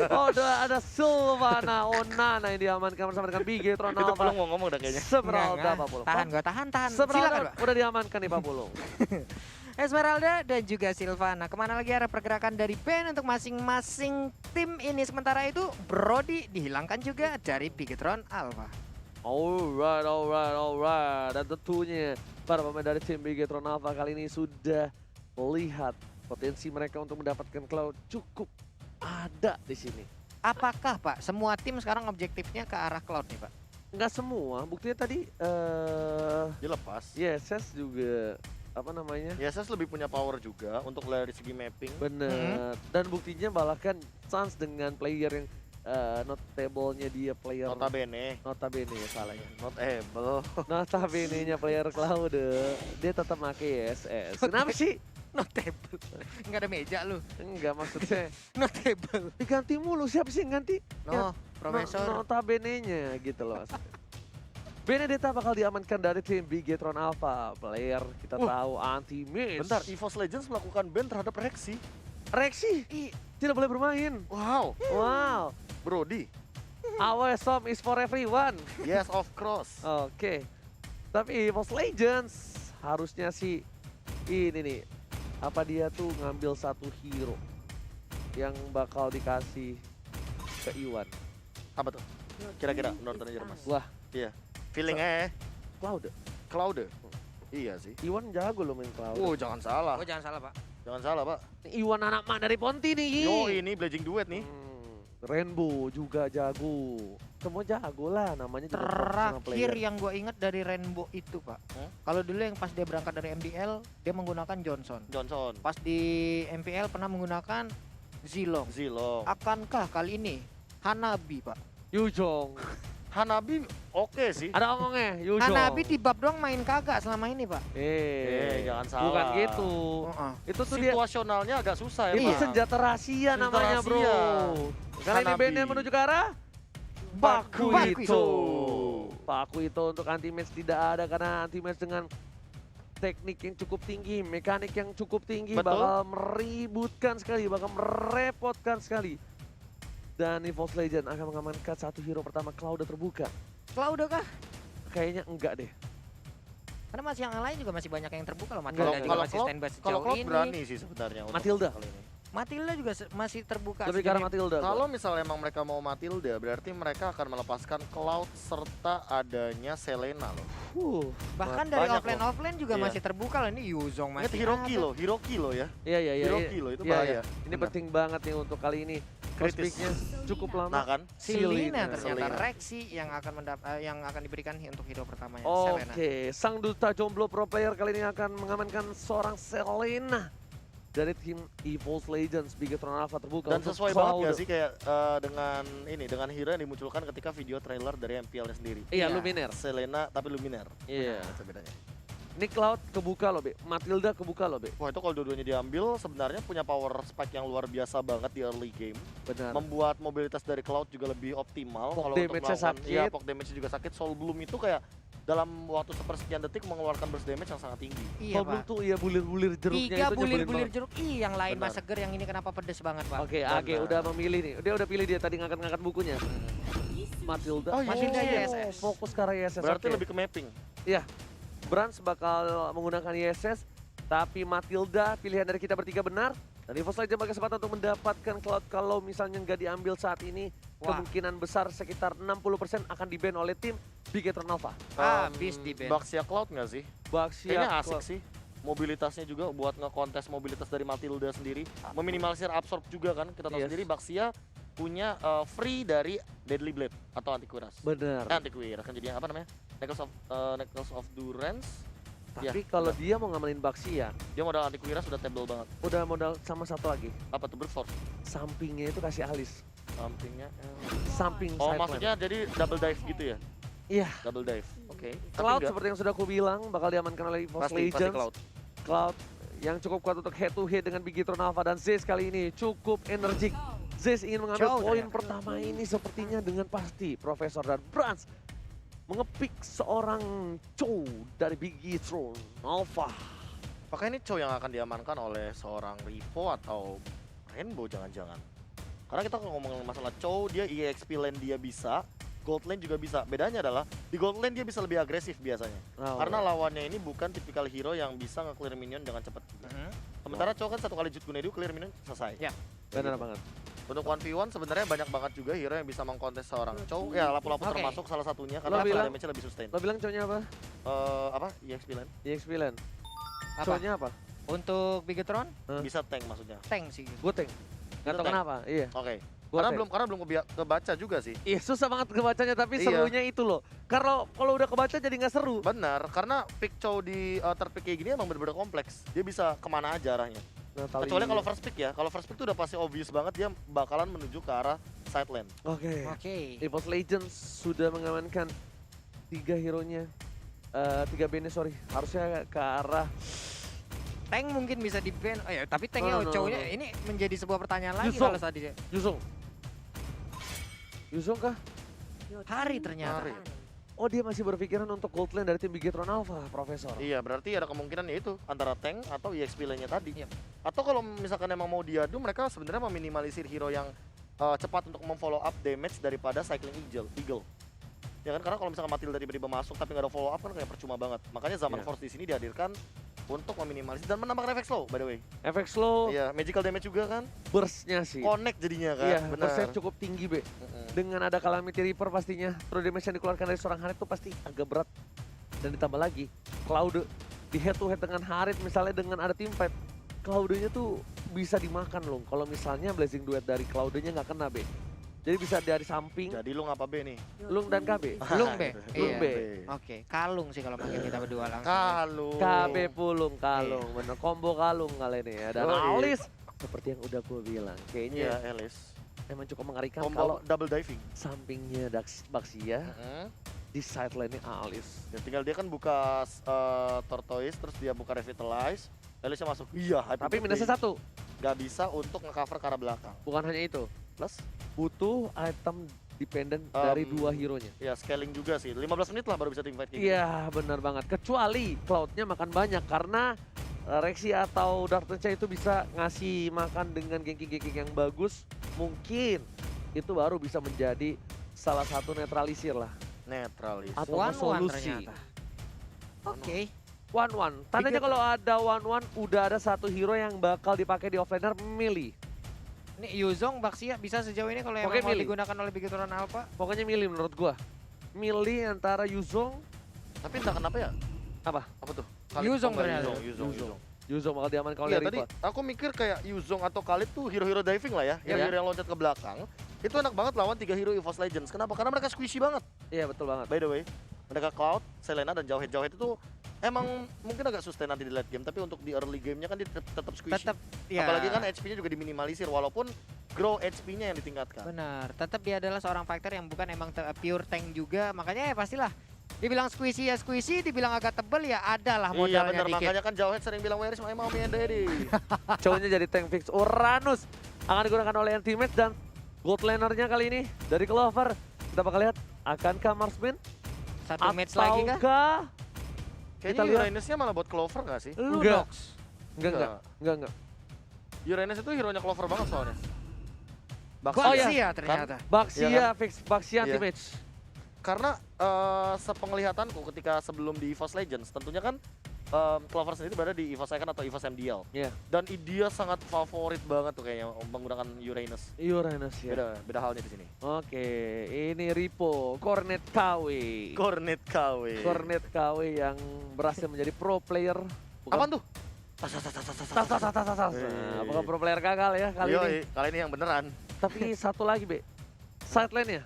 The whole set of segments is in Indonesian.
Oh, ada Sylvana Onana yang diamankan bersama dengan Bigetron Itu Alpha. belum mau ngomong dah kayaknya. Semeralda Enggak, Pak Pulung. tahan gua, tahan. Silakan, Semeralda Pak. udah diamankan nih Pak Pulung. Esmeralda dan juga Sylvana. Kemana lagi arah pergerakan dari Ben untuk masing-masing tim ini. Sementara itu Brody dihilangkan juga dari Bigetron Alpha. Alright. Dan tentunya para pemain dari tim Bigetron Alpha kali ini sudah melihat potensi mereka untuk mendapatkan Cloud cukup ada di sini. Apakah Pak semua tim sekarang objektifnya ke arah Cloud nih Pak? Nggak semua, buktinya tadi Dilepas. Yeses juga apa namanya? YSS lebih punya power juga untuk dari segi mapping. Bener. Dan buktinya bahkan Suns dengan player yang notable-nya dia player Notabene. notabene ya salah ya. Notable. Notabene-nya player Cloud dia tetap pakai YSS. Kenapa sih? Notable. Nggak ada meja lu. Enggak maksudnya Notable. diganti mulu, siapa sih yang ganti? No, Profesor. Notabene-nya gitu loh maksudnya. Benedetta bakal diamankan dari tim Bigetron Alpha. Player kita tahu anti-miss. Bentar, EVOS Legends melakukan ban terhadap Rexy. Rexy tidak boleh bermain. Wow. Wow. Brody. Our song is for everyone. Yes, of course. Oke. Tapi EVOS Legends harusnya sih ini nih. Apa dia tuh ngambil satu hero yang bakal dikasih ke Iwan. Apa tuh? Kira-kira menurut aja Mas. Wah, Iya. Feelingnya Cloud. Cloud. Iya sih. Iwan jago loh main Cloud. Jangan salah. Oh jangan salah Pak. Jangan salah, Pak. Iwan anak mak dari Ponti nih. Yo, ini Blazing Duet nih. Rainbow juga jago. Semua jago lah namanya juga professional Terakhir player. yang gue inget dari Rainbow itu Pak. Kalau dulu yang pas dia berangkat dari MBL dia menggunakan Johnson. Johnson. Pas di MPL pernah menggunakan Zilong. Zilong. Akankah kali ini Hanabi Pak? Yujong. Hanabi oke sih. Ada omongnya, Yujong. Hanabi di bab doang main kagak selama ini Pak. Jangan salah. Bukan gitu. Itu tuh dia, Situasionalnya agak susah ya, itu Pak. senjata rahasia Senjata namanya bro. rahasia. Kali ini Hanabi. bandnya menuju ke arah Bakuito. Bakuito untuk anti-match tidak ada karena anti-match dengan teknik yang cukup tinggi, mekanik yang cukup tinggi, Betul. bakal meributkan sekali, bakal merepotkan sekali. Dan EVOS Legend akan mengamankan satu hero pertama, Cloud terbuka. Cloud kah? Kayaknya enggak deh. Karena masih yang lain juga masih banyak yang terbuka loh. Kalau- Matilda juga kalau masih Cloud- standby Kalau sejauh Cloud ini. berani sih sebenarnya untuk Matilda. kali ini. Matilda juga masih terbuka. Lebih ke arah Matilda. Kalau misalnya emang mereka mau Matilda, berarti mereka akan melepaskan Cloud serta adanya Selena loh. Bahkan dari banyak offline juga Iya. masih terbuka loh. Ini Yuzong Ingat masih Hiroki ada. loh, Hiroki loh ya. Iya. Hiroki loh, itu Iya, bahaya. iya. Ini Benar. penting banget nih untuk kali ini. Kritis. Crosspick-nya cukup lama. Nah kan, Selena ternyata Selena. Rexy yang akan diberikan untuk hero pertamanya Selena. Oke, sang duta jomblo pro player kali ini akan mengamankan seorang Selena dari tim EVOS Legends. Bigetron Alpha terbuka. Dan untuk sesuai banget Cloud. gak sih kayak dengan hero yang dimunculkan ketika video trailer dari MPL-nya sendiri. Iya, Iya. Luminaire. Selena tapi Luminaire. Iya. Nah, itu bedanya. Ini Cloud kebuka loh, Be. Matilda kebuka loh, Be. Wah itu kalau dua-duanya diambil sebenarnya punya power spike yang luar biasa banget di early game. Benar. Membuat mobilitas dari Cloud juga lebih optimal. Poke Kalau untuk damage-nya melakukan, sakit. iya, poke damage juga sakit. Soul Bloom itu kayak dalam waktu sepersekian detik mengeluarkan burst damage yang sangat tinggi. Iya Kalau belum Pak. tuh iya bulir-bulir jeruknya 3 itu nyebelin bulir-bulir banget. jeruk. Yang lain Benar. Mas Seger yang ini kenapa pedes banget Pak. Oke, Benar. Age udah memilih nih. Dia udah pilih dia tadi ngangkat-ngangkat bukunya. Matilda. Oh, iya. Matilda Oh, ISS. fokus ke arah ISS. Berarti oke. lebih ke mapping. Brans bakal menggunakan ISS, tapi Matilda pilihan dari kita bertiga benar. Dan EVOS Legends berkesempatan untuk mendapatkan Cloud kalau misalnya nggak diambil saat ini. Wah. Kemungkinan besar sekitar 60% akan di-ban oleh tim Bigetron Alpha. Habis di band. Baxia Cloud nggak sih? Baxia Kayaknya asik Cloud. sih. Mobilitasnya juga buat ngekontes mobilitas dari Matilda sendiri. Meminimalisir absorb juga kan. Kita tahu Yes. sendiri Baxia punya free dari Deadly Blade atau Anti-Cuirass. Benar. Anti-Cuirass kan jadinya apa namanya? Necklace of Durance. Tapi Ya, kalau udah. dia mau ngamalin Baxia, Dia modal Anti-Cuirass sudah table banget. udah modal sama satu lagi. Apa tuh? Brute Force. Sampingnya itu kasih alis. Sampingnya. Samping Oh side maksudnya jadi double dive gitu ya? Iya. Double dive. Oke. Tapi Cloud nggak- seperti yang sudah aku bilang bakal diamankan oleh EVOS pasti Legends. Cloud. Cloud yang cukup kuat untuk head to head dengan Bigetron Alpha dan Zeus kali ini cukup energik. Zeus ingin mengambil Jauh poin ternyata. pertama ini sepertinya dengan pasti. Profesor dan Brans mengepik seorang Chow dari Bigetron Alpha. Apakah ini Chow yang akan diamankan oleh seorang Rivo atau Rainbow jangan-jangan? Karena kita kalau ngomongin masalah Chow, dia EXP lane dia bisa, gold lane juga bisa. Bedanya adalah di gold lane dia bisa lebih agresif biasanya. Karena lawannya ini bukan tipikal hero yang bisa nge-clear minion dengan cepat juga. Sementara Chow kan satu kali Jutkunedu clear minion selesai. Ya. Benar banget. Untuk 1v1 sebenarnya banyak banget juga hero yang bisa mengkontes seorang Chow. Ya, lapu-lapu Oke. termasuk salah satunya Lo karena bilang- damage-nya lebih sustain. Lo bilang cowoknya apa? Apa? EXP lane? EXP Land. Apa? Cowoknya apa? Untuk Bigetron, Bisa tank maksudnya. tank sih. Gue tank. Gak tau tank. kenapa, iya. Oke. Gua Karena tank. belum kebaca juga sih. Iya susah banget kebacanya tapi Iya. serunya itu loh. Kalau udah kebaca jadi nggak seru. Benar, karena pick Chow di third pick kayak gini emang bener-bener kompleks. Dia bisa kemana aja arahnya. Nah, Kecuali kalau first pick ya. Kalau first pick tuh udah pasti obvious banget dia bakalan menuju ke arah side lane. Oke. Oke. EVOS Legends sudah mengamankan 3 hero-nya. 3 band sorry. Harusnya ke arah Tank mungkin bisa di-ban. Oh ya, tapi tanknya No, no, no, Chow-nya no. ini menjadi sebuah pertanyaan lagi Yusong. kalau tadi. Yuzong. Yuzong kah? Hari ternyata. Hari. Oh dia masih berpikiran untuk gold lane dari tim Bigetron Alpha, Profesor. Iya, berarti ada kemungkinan yaitu antara tank atau EXP lane-nya tadi. Iya. Atau kalau misalkan emang mau diadu, mereka sebenarnya meminimalisir hero yang cepat untuk memfollow up damage daripada cycling eagle. Ya kan, karena kalau misalkan Matilda tiba-tiba masuk tapi nggak ada follow up kan kayak percuma banget. Makanya Zaman Iya. Force di sini dihadirkan untuk meminimalisir dan menambahkan efek slow by the way. Efek slow, Iya, magical damage juga kan. burst-nya sih. Connect jadinya kan. Iya, benar. burst-nya cukup tinggi, Be. Dengan ada Calamity Reaper pastinya, true damage yang dikeluarkan dari seorang Harit itu pasti agak berat. Dan ditambah lagi, Cloud di head to head dengan Harit misalnya dengan ada team fight, Cloud-nya tuh bisa dimakan loh. Kalau misalnya Blazing Duet dari Cloud-nya nggak kena, Be. Jadi bisa dari samping, Jadi lu ngapa B nih? Lung dan KB. Lung B. Lung Iya. B. Oke, kalung sih kalau makin kita berdua langsung. Kalung. KB Pulung Kalung, bener combo Kalung kali ini ya. Dan Yoi. Alis seperti yang udah gue bilang, Iya, kayaknya Elis. emang cukup mengerikan kalau Combo double diving. sampingnya Baxia di side lane-nya Alis. Ya, tinggal dia kan buka Tortoise, terus dia buka Revitalize. Elisnya masuk. Iya, happy Tapi birthday. minusnya satu, Gak bisa untuk nge-cover ke arah belakang. bukan hanya itu, Plus, butuh item dependent dari 2 hero-nya. ya scaling juga sih. 15 menit lah baru bisa teamfight kayak gini. Iya benar banget, kecuali Cloud-nya makan banyak karena Rexy atau Dark Tensha itu bisa ngasih makan dengan ganking-ganking yang bagus. Mungkin itu baru bisa menjadi salah satu netralisir lah. Netralis. Atau One-one solusi. ternyata. Oke. 1-1. Tandanya Bigetron. kalau ada 1-1 udah ada satu hero yang bakal dipakai di offlaner milih. Ini Yuzong Baxia bisa sejauh ini kalau Oke, emang mau milih. digunakan oleh Bigetron Alpha. Pokoknya milih menurut gua. Milih antara Yuzong, Tapi entah kenapa ya. Apa? Apa tuh? Yuzong Oh, enggak, ternyata. Yuzong. Yuzong bakal diamankan Iya oleh tadi Reaper. aku mikir kayak Yuzong atau Khalid tuh hero-hero diving lah ya. Yang Iya. hero yang loncat ke belakang. Itu enak banget lawan 3 hero EVOS Legends. Kenapa? Karena mereka squishy banget. Iya betul banget. By the way, mereka Cloud, Selena, dan Jawhead. Jawhead itu emang mungkin agak sustain nanti di late game. Tapi untuk di early game-nya kan dia tetap squishy. Tetap ya. Apalagi kan HP-nya juga diminimalisir walaupun grow HP-nya yang ditingkatkan. Benar, tetap dia adalah seorang fighter yang bukan emang pure tank juga, makanya ya pastilah dibilang squishy ya squishy, dibilang agak tebel ya ada lah Iya modalnya benar, dikit. makanya kan Jawhead sering bilang where is my mommy and daddy. Cowoknya jadi tank fix. Uranus akan digunakan oleh teammates dan gold laner-nya kali ini dari Clover. Kita bakal lihat akankah Marksman Satu match lagi kah? ataukah Kayaknya lihat. Uranus-nya malah buat Clover nggak sih? Enggak. Lunox. Enggak. Uranus itu hero-nya Clover banget soalnya. Baxia Oh, iya. ternyata. Baxia Iya fix, Baxia Iya. anti-match. Karena sepenglihatanku ketika sebelum di EVOS Legends, tentunya kan Clover sendiri berada di EVOS Icon atau EVOS MDL. Iya. Dan dia sangat favorit banget tuh kayaknya menggunakan Uranus. Uranus ya. Beda halnya di sini. Oke, ini Ripo, Cornet KW. Cornet KW. Cornet KW yang berhasil menjadi pro player. Apaan tuh? Tas. Nah, apakah pro player gagal ya kali ini? Kali ini yang beneran. Tapi satu lagi, Be. Side lane-nya.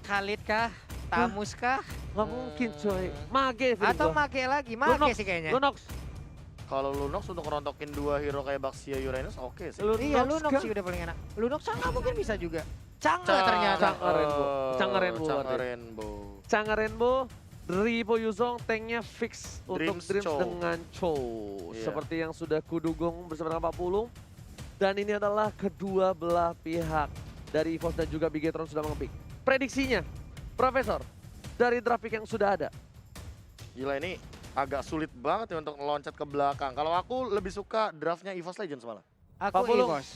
Khalid kah? Tamus kah? Nggak mungkin, coy. Mage, feeling Atau gua. Mage lagi? Mage Lunox, sih kayaknya. Lunox. Kalau Lunox untuk ngerontokin 2 hero kayak Baxia Uranus oke sih. Iya, Lunox kah? sih udah paling enak. Lunox Cangga mungkin bisa juga. Cangga Cang- ternyata. Cangga Rainbow. Cangga Rainbow Cangga berarti. Rainbow. Cangga Rainbow, Ripo Yuzong, tanknya fix untuk Dreams Dreams Chow. dengan Chow. Iya. Seperti yang sudah kudugong bersama dengan Pak Pulung. Dan ini adalah kedua belah pihak dari EVOS dan juga Bigetron sudah mengepick. Prediksinya, Profesor, dari draft pick yang sudah ada. Gila ini agak sulit banget ya untuk meloncat ke belakang. Kalau aku lebih suka draftnya EVOS Legends malah. Aku Pak Pulung. EVOS.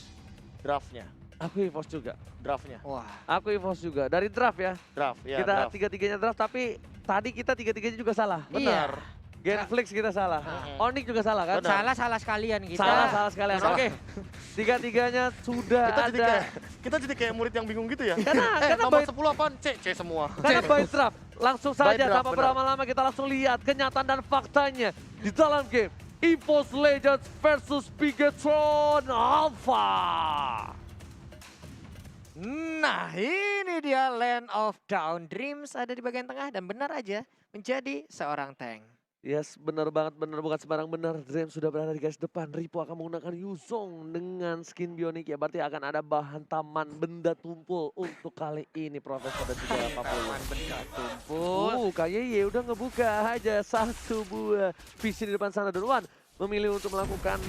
Draftnya. Aku EVOS juga. Draftnya. Wah. Aku EVOS juga. Dari draft ya. Draft, ya Kita draft. tiga-tiganya draft, tapi tadi kita tiga-tiganya juga salah. Benar. Genflix kita salah. Onyx juga salah kan? Benar. Salah sekalian kita. Salah sekalian. Salah. Oke. Tiga-tiganya sudah Kita jadi kayak murid yang bingung gitu ya. Karena nomor by, 10 apaan? C semua. karena by draft. Langsung By saja draft, tanpa benar. berlama-lama kita langsung lihat kenyataan dan faktanya di dalam game EVOS Legends versus Bigetron Alpha. Nah, ini dia Land of Down Dreams ada di bagian tengah dan benar aja menjadi seorang tank. Yes, benar banget, benar bukan sembarang benar. Dream sudah berada di garis depan. Ripo akan menggunakan Yuzong dengan skin bionik ya. Berarti akan ada bahan taman benda tumpul untuk kali ini Profesor dan juga Pak Polo. Benda tumpul. Kayaknya udah ngebuka aja satu buah visi di depan sana. Dan Wan memilih untuk melakukan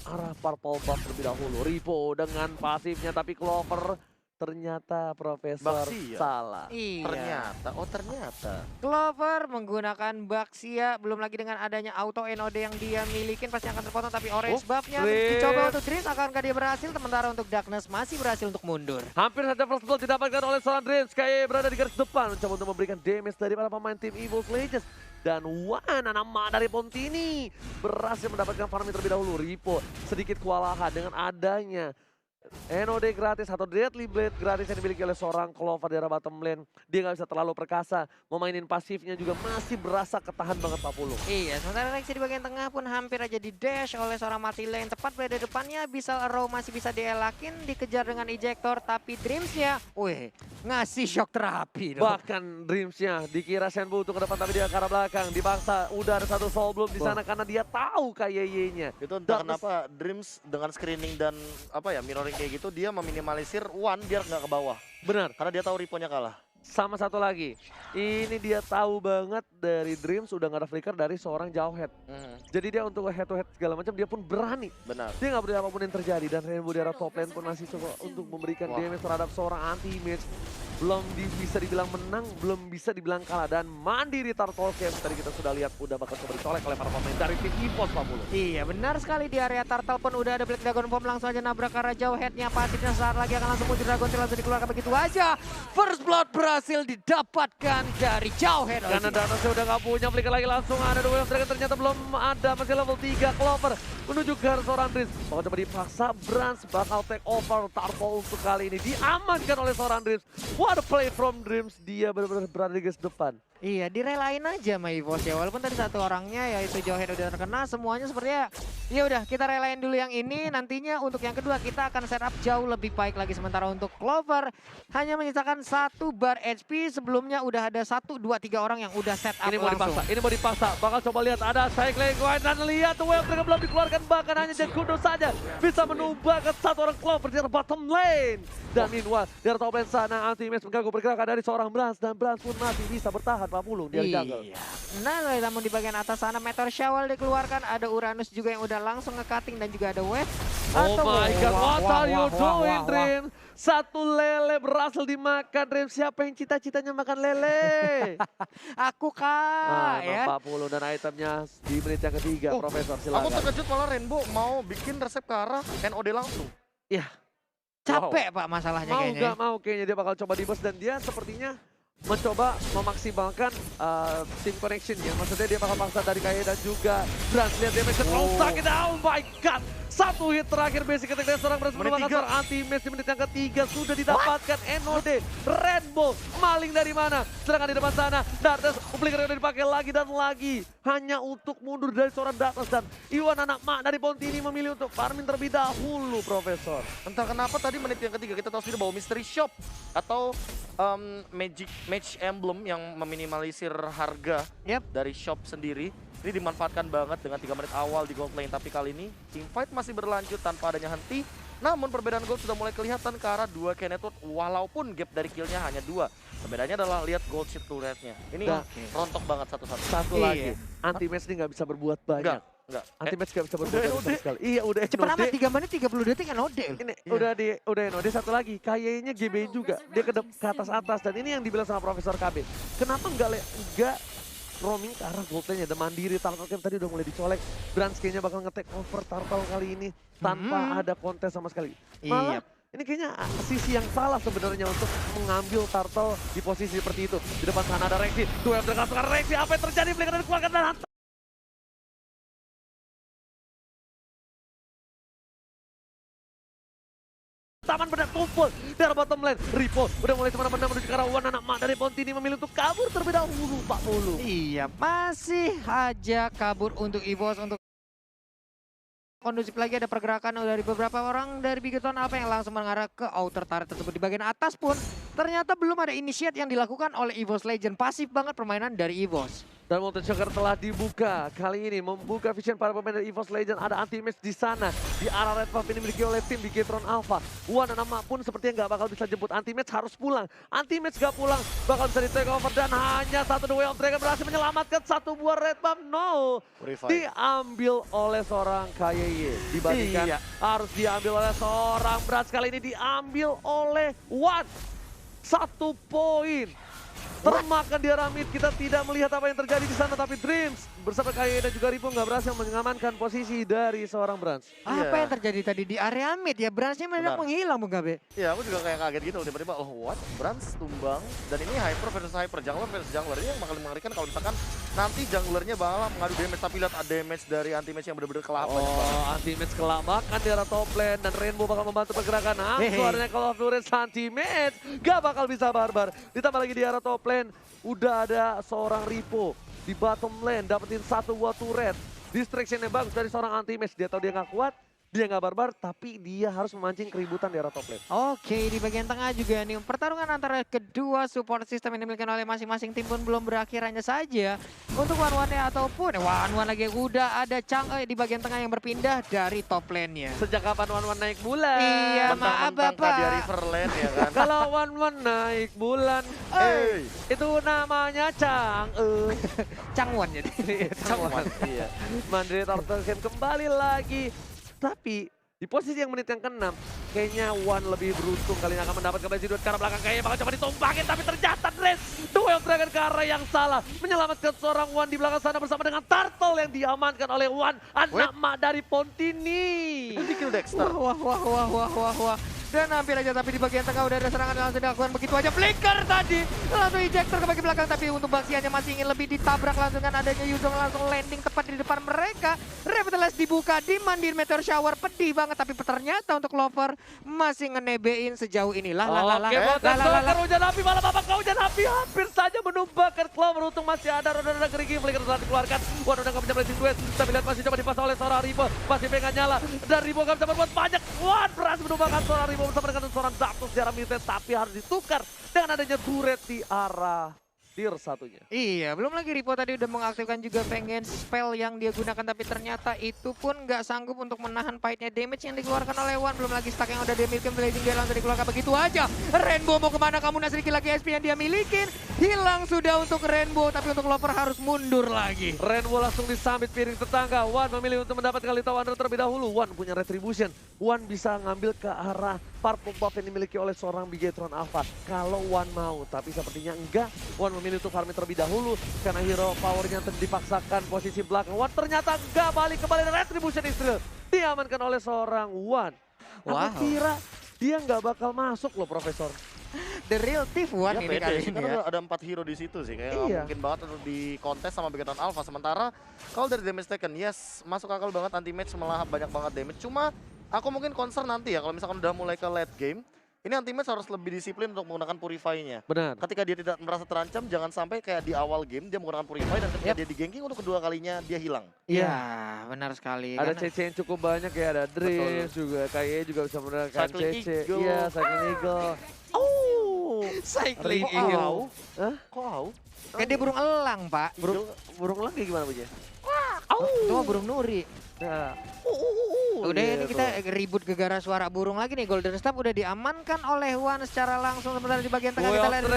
arah purple buff terlebih dahulu. Ripo dengan pasifnya tapi Clover ternyata Profesor Baxia. salah. Iya. Ternyata. Clover menggunakan Baxia, belum lagi dengan adanya auto NOD yang dia milikin pasti akan terpotong, tapi orange buffnya Dreams. dicoba untuk Dreams, akankah dia berhasil? Sementara untuk Darkness masih berhasil untuk mundur. Hampir saja first blood didapatkan oleh seorang Dreams. Kayak berada di garis depan mencoba untuk memberikan damage dari para pemain tim EVOS Legends. Dan Wan, nama dari Pontini berhasil mendapatkan farming terlebih dahulu. Ripo sedikit kewalahan dengan adanya NOD gratis atau Deadly Blade gratis yang dimiliki oleh seorang Clover di arah bottom lane. Dia nggak bisa terlalu perkasa, memainin pasifnya juga masih berasa ketahan banget Pak Pulung. Iya, sementara Rexy di bagian tengah pun hampir aja di dash oleh seorang Martilla yang tepat berada di depannya. Bisa Arrow masih bisa dielakin, dikejar dengan ejector, tapi Dreamsnya, wih, ngasih shock terapi dong. Bahkan Dreamsnya dikira Shenbu untuk ke depan tapi dia ke arah belakang. Dipaksa, udah ada satu soul bloom di sana karena dia tahu KYY-nya. Itu entah kenapa Dreams dengan screening dan apa ya mirroring kayak gitu dia meminimalisir One biar nggak ke bawah. Benar. Karena dia tahu Riponya kalah. Sama satu lagi, ini dia tahu banget dari Dreams udah gak ada flicker dari seorang Jauhead. Jadi dia untuk head to head segala macam dia pun berani. Benar. Dia nggak peduli apapun yang terjadi dan Rainbow di arah top lane pun masih coba untuk memberikan damage terhadap seorang anti-image. Belum bisa dibilang menang, belum bisa dibilang kalah. Dan mandiri Turtle Camp tadi kita sudah lihat udah bakal coba dicolek oleh para pemain dari tim EVOS Pak Pulu. Iya, benar sekali di area Turtle pun udah ada Black Dragon Bomb, langsung aja nabrak ke arah jauh, headnya pasifnya saat lagi akan langsung muncul Dragon Tail, langsung dikeluarkan begitu aja. First Blood berhasil didapatkan dari jauh head. Karena Danosnya udah nggak punya flicker lagi, langsung ada dua yang Dragon ternyata belum ada, masih level 3 Clover menuju ke arah seorang Dreams. Bakal coba dipaksa, Brans bakal take over Turtle untuk kali ini diamankan oleh seorang Dreams. What a play from Dreams, dia benar-benar berada di garis depan. Iya, direlain aja sama EVOS ya. Walaupun tadi satu orangnya yaitu Jauhead udah terkena, semuanya sepertinya ya udah kita relain dulu yang ini. Nantinya untuk yang kedua kita akan setup jauh lebih baik lagi. Sementara untuk Clover hanya menyisakan 1 bar HP. Sebelumnya udah ada 1, 2, 3 orang yang udah set up Ini mau langsung. dipaksa, ini mau dipaksa. Bakal coba lihat ada cycling wide dan lihat Wave Dragon belum dikeluarkan, bahkan hanya Jakudo saja bisa menumbangkan satu orang Clover di bottom lane. Dan Minwa dari top lane sana anti-image mengganggu pergerakan dari seorang Brans dan Brans pun masih bisa bertahan Pak Pulung di jungle. Iya. Nah, namun di bagian atas sana Meteor Shower dikeluarkan, ada Uranus juga yang udah langsung nge-cutting dan juga ada Wave. Oh my god, what are you doing, wah. Dream? Satu lele berhasil dimakan, Dream. Siapa yang cita-citanya makan lele? Aku kak, ya. 40 dan itemnya di menit yang ketiga, Profesor Aku silakan. terkejut malah Rainbow mau bikin resep ke arah NOD langsung. Iya, Capek Pak masalahnya mau kayaknya. nggak mau kayaknya dia bakal coba di burst dan dia sepertinya mencoba memaksimalkan team connection ya. Maksudnya dia bakal paksa dari Kaye dan juga Brans. Lihat damage sakit, oh my god. Satu hit terakhir basic ketika dia seorang Brans Menit merupakan tiga. seorang anti-match di menit yang ketiga. Sudah didapatkan NOD. Rainbow maling dari mana? Sedangkan di depan sana Darkness flicker udah dipakai lagi dan lagi. Hanya untuk mundur dari seorang Darkness dan Iwan anak mak dari Pontini memilih untuk farming terlebih dahulu, Profesor. Entah kenapa tadi menit yang ketiga kita tahu sendiri bahwa Mystery Shop atau Match Emblem yang meminimalisir harga dari shop sendiri. Ini dimanfaatkan banget dengan 3 menit awal di gold lane. Tapi kali ini teamfight masih berlanjut tanpa adanya henti. Namun perbedaan gold sudah mulai kelihatan ke arah 2 Kenetwood. Walaupun gap dari killnya hanya 2. Perbedaannya adalah lihat gold shield turretnya. Ini rontok banget satu-satu. Satu lagi, anti-match ini nggak bisa berbuat banyak. Enggak. Anti-match nggak bisa berbuat banyak sama sekali. Iya udah Cepat amat NOD. 3 menit 30 detik kan Ode. Ini udah NOD satu lagi. Kayaknya GB juga. Dia ke atas dan ini yang dibilang sama Profesor KB. Kenapa enggak roaming ke arah gold lane-nya? The Mandiri Turtle Camp tadi udah mulai dicolek. Brans kayaknya bakal nge-take over Turtle kali ini tanpa ada kontes sama sekali. Malah Ini kayaknya sisi yang salah sebenarnya untuk mengambil turtle di posisi seperti itu. Di depan sana ada Rexy, duel dengan sekarang Rexy, apa yang terjadi? Flicker dikeluarkan dan taman benar kumpul dari bottom lane. Ripo udah mulai semana-mana menuju ke arah Wan. Anak mak dari Pontini memilih untuk kabur terlebih dahulu, Pak Mulu. Iya, masih aja kabur untuk EVOS untuk kondusif lagi. Ada pergerakan dari beberapa orang dari Bigetron apa yang langsung mengarah ke outer turret tersebut. Di bagian atas pun ternyata belum ada initiate yang dilakukan oleh EVOS Legend. Pasif banget permainan dari EVOS. Dan Molten Shocker telah dibuka. Kali ini membuka vision para pemain dari EVOS Legend. Ada anti-match di sana. Di arah red buff ini dimiliki oleh tim Bigetron Alpha. Wan dan Nama pun sepertinya nggak bakal bisa jemput. Anti-match harus pulang. Anti-match nggak pulang. Bakal bisa di-take over. Dan hanya satu The Way of Dragon berhasil menyelamatkan satu buah red buff. No. Diambil oleh seorang KYY. Dibandingkan harus diambil oleh seorang Brats. Kali ini diambil oleh Wan. 1 poin. Termakan di arah mid, kita tidak melihat apa yang terjadi di sana, tapi Dreams bersama KYY dan juga Ripo nggak berhasil mengamankan posisi dari seorang Brans. Apa yang terjadi tadi di area mid ya? Bransnya mendadak menghilang, Bung Gabe. Iya, aku juga kayak kaget gitu tiba-tiba, oh what? Brans tumbang, dan ini Hyper versus Hyper, Jungler versus Jungler. Ini yang bakal mengerikan kalau misalkan nanti Junglernya bakal mengadu damage, tapi lihat ada damage dari anti-match yang benar-benar kelapa. Oh, anti-match kelabakan di arah top lane, dan Rainbow bakal membantu pergerakan. Suaranya Call of Duty anti-match, gak bakal bisa barbar. Ditambah lagi di arah top lane, udah ada seorang Ripo di bottom lane, dapetin 1 buah turret. Distraction-nya bagus dari seorang anti-match. Dia tahu dia nggak kuat, dia nggak barbar, tapi dia harus memancing keributan di arah top lane. Oke, di bagian tengah juga nih pertarungan antara kedua support system yang dimiliki oleh masing-masing tim pun belum berakhir. Hanya saja untuk one-one-nya ataupun one-one lagi udah ada Chang'e di bagian tengah yang berpindah dari top lane-nya. Sejak kapan one-one naik bulan? Iya, maaf Bapak. Dia Riverland ya kan. Kalau one-one naik bulan, itu namanya Chang'e. Changwon jadi. Changwon. Iya. Mandiri Turtle Camp kembali lagi. Tapi di posisi yang menit yang ke-6, kayaknya Wan lebih beruntung kali ini akan mendapat kembali duet ke arah belakang. Kayaknya bakal coba ditumpangin, tapi ternyata Dres duel Dragon ke arah yang salah. Menyelamatkan seorang Wan di belakang sana bersama dengan Turtle yang diamankan oleh Wan. Anak mak dari Pontini. Itu di kill Dexter. Wah. Dan hampir aja, tapi di bagian tengah udah ada serangan yang langsung dilakukan begitu aja. Flicker tadi langsung ejector ke bagian belakang, tapi untuk Baxiannya masih ingin lebih ditabrak langsung kan adanya Yuzong langsung landing tepat di depan mereka. Revitalize dibuka, dimandiin Meteor Shower, pedih banget, tapi ternyata untuk Clover masih ngenebein sejauh ini. Oke, Molten Shocker hujan api, malah babak hujan api hampir saja menumbangkan Clover. Untung masih ada roda-roda gerigi, Flicker telah dikeluarkan. Wan udah gak bisa blessing twist, tapi lihat masih coba dipasang oleh seorang Ripo. Masih pengen nyala, dan Ripo gak bisa berbuat banyak. Wan berhasil menumbangkan seorang Ripo bersama dengan seorang Zapdos di arah mutant, tapi harus ditukar dengan adanya turret di arah tier satunya. Iya, belum lagi Ripo tadi udah mengaktifkan juga pengen spell yang dia gunakan, tapi ternyata itu pun nggak sanggup untuk menahan fight-nya. Damage yang dikeluarkan oleh Wan, belum lagi stack yang udah dia miliki, Blazing dia langsung dikeluarkan begitu aja. Rainbow mau kemana kamu, nah sedikit lagi SP yang dia milikin. Hilang sudah untuk Rainbow, tapi untuk Clover harus mundur lagi. Rainbow langsung disambit piring tetangga. Wan memilih untuk mendapatkan Lita Wanderer terlebih dahulu. Wan punya retribution. Wan bisa ngambil ke arah purple buff yang dimiliki oleh seorang Bigetron Alpha. Kalau Wan mau, tapi sepertinya enggak. Wan memilih untuk farming terlebih dahulu karena hero powernya dipaksakan posisi belakang. Wan ternyata enggak, balik kembali dan retribution Israel diamankan oleh seorang Wan. Aku kira dia nggak bakal masuk loh, Profesor. The real thief Wan ini kali ini Karena ya. ada 4 hero di situ sih, kayak mungkin banget untuk di kontes sama Bigetron Alpha. Sementara kalau dari damage taken, yes, masuk akal banget anti-match malah banyak banget damage. Cuma aku mungkin concern nanti ya kalau misalkan udah mulai ke late game, ini anti-match harus lebih disiplin untuk menggunakan Purify-nya. Benar. Ketika dia tidak merasa terancam, jangan sampai kayak di awal game dia menggunakan Purify dan ketika dia di-ganking untuk kedua kalinya dia hilang. Iya, benar sekali. Ada CC yang cukup banyak ya, ada Dreams juga, KYE juga bisa menggunakan CC. Iya, Cycling Eagle. Cycling Eagle. Hah? Kok au? Kan dia burung elang, Pak. Burung elang kayak gimana, Bu? Itu mah burung nuri. Nah. Udah ini kita ribut gegara suara burung lagi nih. Golden Staff udah diamankan oleh Wan secara langsung. Sementara di bagian tengah kita lihat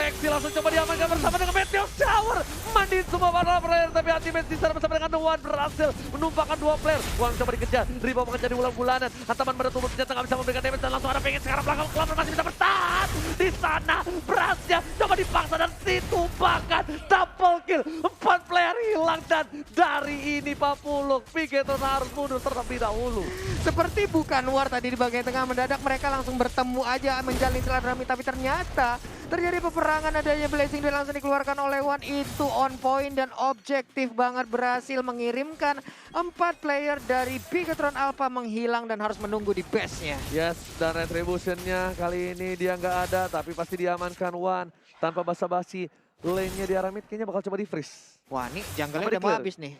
Rexy langsung coba diamankan bersama dengan Meteor Shower. Mandiin semua para player, tapi anti-match di sana bersama dengan Wan berhasil menumpahkan 2 player. Wan coba dikejar, Ripo mengejar di bulan-bulanan. Hantaman pada tubuh ternyata nggak bisa memberikan damage dan langsung ada pengen sekarang belakang. Clover masih bisa bertahan di sana. Berasnya coba dipaksa dan ditumpahkan. Double kill, 4 player hilang dan dari ini Papuluk, Pigetron harus mundur terlebih dahulu. Seperti bukan war tadi di bagian tengah, mendadak mereka langsung bertemu aja menjalin silaturahmi, tapi ternyata terjadi peperangan, adanya Blazing dan langsung dikeluarkan oleh Wan. Itu on point dan objektif banget, berhasil mengirimkan 4 player dari Bigetron Alpha menghilang dan harus menunggu di base-nya. Yes, dan retribution-nya kali ini dia nggak ada, tapi pasti diamankan Wan. Tanpa basa-basi, lane-nya di arah mid kayaknya bakal coba di-freeze. Wah, nih jungle-nya Apa udah mau di-clear? habis nih.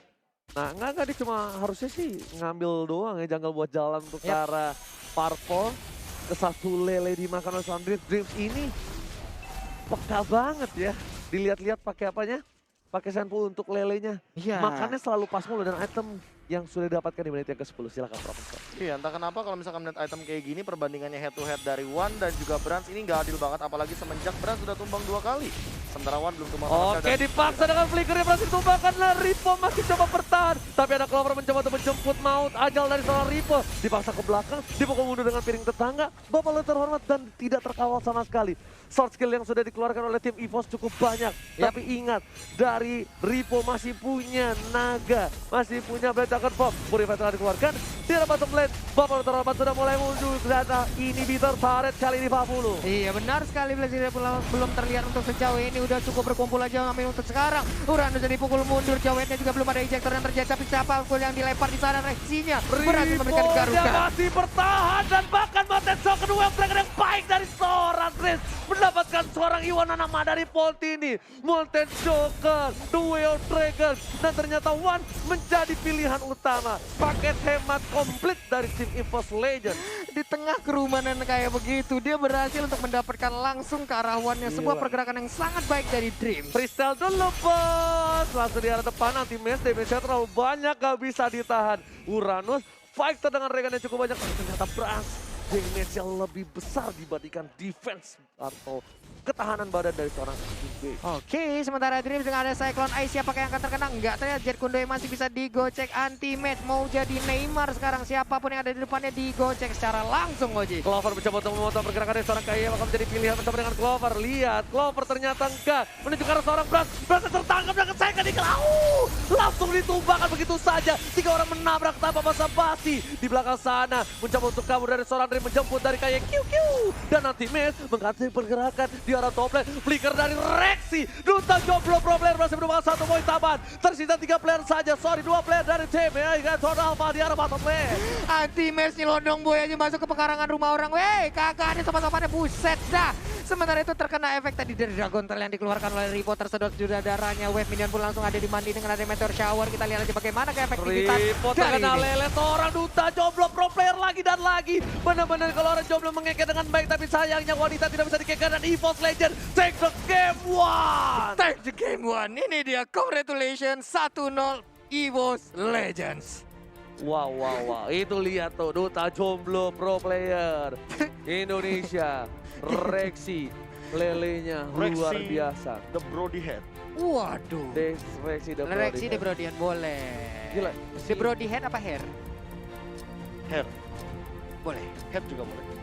Nah, enggak dia cuma harusnya sih ngambil doang ya jungle buat jalan untuk ke arah Purple. Ke satu lele dimakan oleh Dreams. Dreams ini peka banget ya. Dilihat-lihat pakai apanya? Pakai Senpu untuk lelenya. Iya. Makannya selalu pas mulu dan item yang sudah didapatkan di menit yang ke-10. Silakan Profesor. Iya, entah kenapa kalau misalkan melihat item kayak gini perbandingannya head to head dari Wan dan juga Brans ini nggak adil banget, apalagi semenjak Brans sudah tumbang 2 kali. Sementara Wan belum tumbang sama sekali. Oke, dipaksa dengan flicker yang berhasil tumbangkan. Ripo masih coba bertahan. Tapi ada Clover mencoba untuk menjemput maut. Ajal dari seorang Ripo. Dipaksa ke belakang, dipukul mundur dengan piring tetangga. Bapak lu terhormat dan tidak terkawal sama sekali. Short skill yang sudah dikeluarkan oleh tim EVOS cukup banyak. Tapi ingat, dari Ripo masih punya naga. Masih punya Blade Dragon Bomb. Purify telah dikeluarkan. Di arah bottom lane, Bapak lu terhormat sudah mulai mundur. Ternyata inhibitor turret kali ini 40. Iya benar sekali, Blazing belum terlihat untuk sejauh ini, udah cukup berkumpul aja ngambil untuk sekarang. Uranus jadi pukul mundur, Jawetnya juga belum ada ejector yang terjadi, tapi siapa yang dilempar di sana, reaksinya berhasil memberikan Dia garuda. masih bertahan dan bahkan Mountain Shock kedua yang baik dari seorang Chris. Mendapatkan seorang Iwanana dari Volt ini. Mountain Shocker, Duel Dragon. Dan ternyata Wan menjadi pilihan utama. Paket hemat komplit dari tim EVOS Legends. Di tengah kerumanan kayak begitu, dia berhasil untuk mendapatkan langsung ke arah Wan-nya. Sebuah pergerakan yang sangat baik dari Dreams. Freestyle dulu bos. Langsung di arah depan nanti damage-nya terlalu banyak gak bisa ditahan. Uranus fighter dengan Regan yang cukup banyak. Tapi ternyata Brans damage yang lebih besar dibandingkan defense atau ketahanan badan dari seorang Big. Oke, sementara Dreams dengan ada Cyclone Ice, siapakah yang akan terkena? Enggak, ternyata Jet Kundo yang masih bisa digocek anti-match. Mau jadi Neymar sekarang, siapapun yang ada di depannya digocek secara langsung, Oji. Clover mencoba untuk memotong pergerakan dari seorang Kaya, bakal menjadi pilihan bersama dengan Clover. Lihat, Clover ternyata enggak. Menuju ke arah seorang Brans. Brans tertangkap dengan Saikan di langsung ditumbangkan begitu saja. 3 orang menabrak tanpa basa-basi. Di belakang sana, mencoba untuk kabur dari seorang Dream, menjemput dari Kaya. Dan nanti Mes mengganti pergerakan di arah top lane. Flicker dari Rexy. Duta jomblo pro player berhasil menemukan 1 poin tambahan. Tersisa 3 player saja. 2 player dari tim Bigetron Alpha di arah bottom lane. Anti-match nyelondong boy aja masuk ke pekarangan rumah orang. Wey, kakaknya sama-samanya buset dah. Sementara itu terkena efek tadi dari Dragon Tail yang dikeluarkan oleh Ripo, tersedot juga darahnya. Wave minion pun langsung ada di mandi dengan ada Meteor Shower. Kita lihat aja bagaimana keefektivitas Ripo dari terkena ini. lele, seorang duta jomblo pro player lagi dan lagi. Benar-benar kalau orang jomblo mengekek dengan baik, tapi sayangnya wanita tidak bisa dikekek dan EVOS Legends take the game 1. Take the game 1. Ini dia, congratulations 1-0 EVOS Legends. Wow. Itu lihat tuh, duta jomblo pro player Indonesia. Rexy, lelenya luar Rexy, biasa. The Brody Head. Waduh. Rexy Rexy De Brodian boleh. Gila. De Brody head apa hair? Head. Boleh. Head juga boleh.